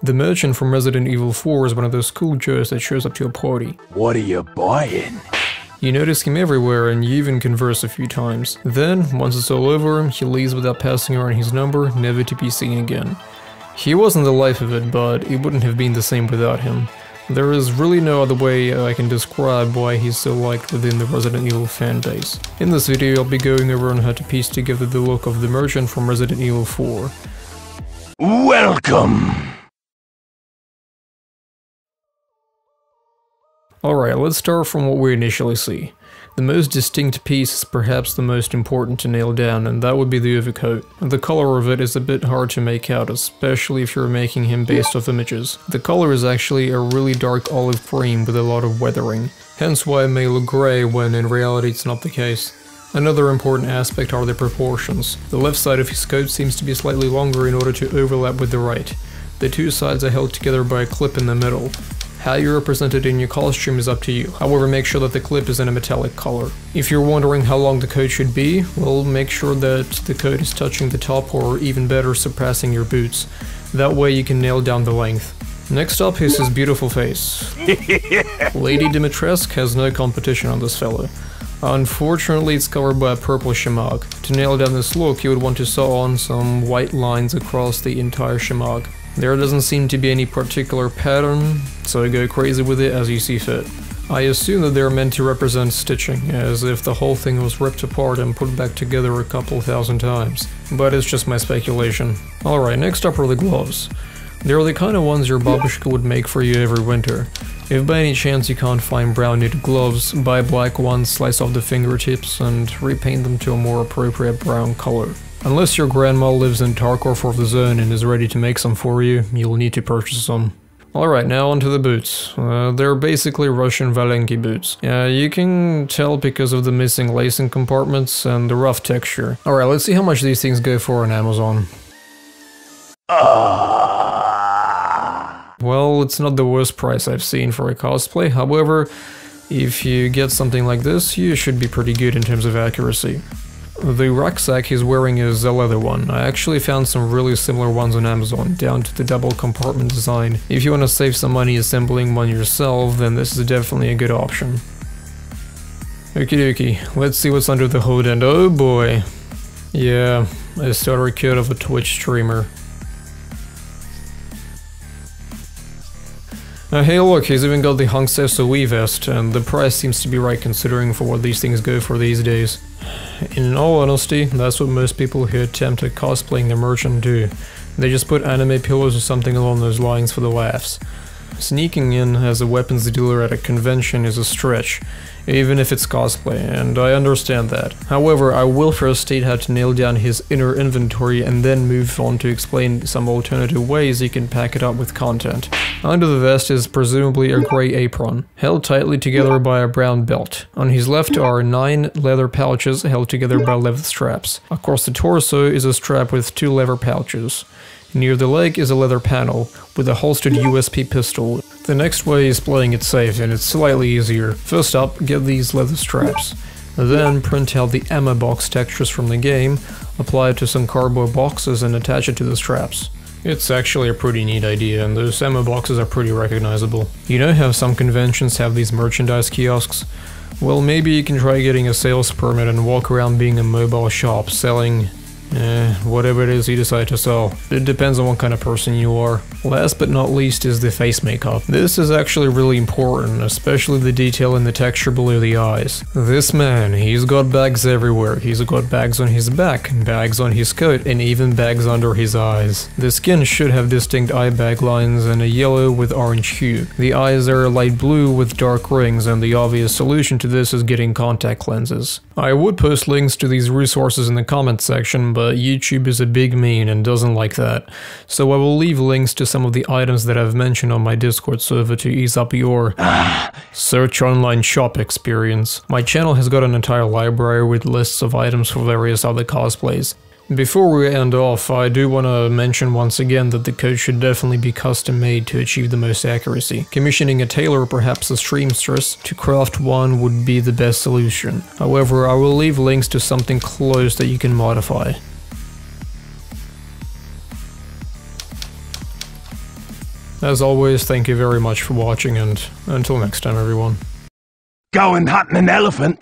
The merchant from Resident Evil 4 is one of those cool Joes that shows up to a party. What are you buying? You notice him everywhere and you even converse a few times. Then, once it's all over, he leaves without passing around his number, never to be seen again. He wasn't the life of it, but it wouldn't have been the same without him. There is really no other way I can describe why he's so liked within the Resident Evil fanbase. In this video I'll be going over on how to piece together the look of the merchant from Resident Evil 4. Welcome! Alright, let's start from what we initially see. The most distinct piece is perhaps the most important to nail down, and that would be the overcoat. The color of it is a bit hard to make out, especially if you're making him based off images. The color is actually a really dark olive green with a lot of weathering, hence why it may look grey when in reality it's not the case. Another important aspect are the proportions. The left side of his coat seems to be slightly longer in order to overlap with the right. The two sides are held together by a clip in the middle. How you represent it in your costume is up to you, however make sure that the clip is in a metallic color. If you're wondering how long the coat should be, well, make sure that the coat is touching the top or even better surpassing your boots. That way you can nail down the length. Next up is his beautiful face. Lady Dimitrescu has no competition on this fellow. Unfortunately it's covered by a purple shemagh. To nail down this look you would want to sew on some white lines across the entire shemagh. There doesn't seem to be any particular pattern, so go crazy with it as you see fit. I assume that they're meant to represent stitching, as if the whole thing was ripped apart and put back together a couple thousand times. But it's just my speculation. Alright, next up are the gloves. They're the kind of ones your babushka would make for you every winter. If by any chance you can't find brown knitted gloves, buy black ones, slice off the fingertips, and repaint them to a more appropriate brown color. Unless your grandma lives in Tarkov or the Zone and is ready to make some for you, you'll need to purchase some. Alright, now onto the boots. They're basically Russian Valenki boots. You can tell because of the missing lacing compartments and the rough texture. Alright, let's see how much these things go for on Amazon. Well, it's not the worst price I've seen for a cosplay, however, if you get something like this, you should be pretty good in terms of accuracy. The rucksack he's wearing is a leather one. I actually found some really similar ones on Amazon, down to the double compartment design. If you want to save some money assembling one yourself, then this is definitely a good option. Okie dokie, let's see what's under the hood, and oh boy! Yeah, a starter kit of a Twitch streamer. Hey look, he's even got the Hunk SOE vest, and the price seems to be right considering for what these things go for these days. In all honesty, that's what most people who attempt at cosplaying the merchant do. They just put anime pillows or something along those lines for the laughs. Sneaking in as a weapons dealer at a convention is a stretch, even if it's cosplay, and I understand that. However, I will first state how to nail down his inner inventory and then move on to explain some alternative ways he can pack it up with content. Under the vest is presumably a grey apron, held tightly together by a brown belt. On his left are 9 leather pouches held together by leather straps. Across the torso is a strap with 2 leather pouches. Near the leg is a leather panel, with a holstered USP pistol. The next way is playing it safe, and it's slightly easier. First up, get these leather straps. Then print out the ammo box textures from the game, apply it to some cardboard boxes and attach it to the straps. It's actually a pretty neat idea, and those ammo boxes are pretty recognizable. You know how some conventions have these merchandise kiosks? Well, maybe you can try getting a sales permit and walk around being a mobile shop selling whatever it is you decide to sell. It depends on what kind of person you are. Last but not least is the face makeup. This is actually really important, especially the detail in the texture below the eyes. This man, he's got bags everywhere. He's got bags on his back, bags on his coat, and even bags under his eyes. The skin should have distinct eye bag lines and a yellow with orange hue. The eyes are light blue with dark rings, and the obvious solution to this is getting contact lenses. I would post links to these resources in the comments section, but YouTube is a big mean and doesn't like that, so I will leave links to some of the items that I've mentioned on my Discord server to ease up your search online shop experience. My channel has got an entire library with lists of items for various other cosplays. Before we end off, I do want to mention once again that the coat should definitely be custom made to achieve the most accuracy. Commissioning a tailor or perhaps a seamstress to craft one would be the best solution. However, I will leave links to something close that you can modify. As always, thank you very much for watching, and until next time, everyone. Going hunting an elephant.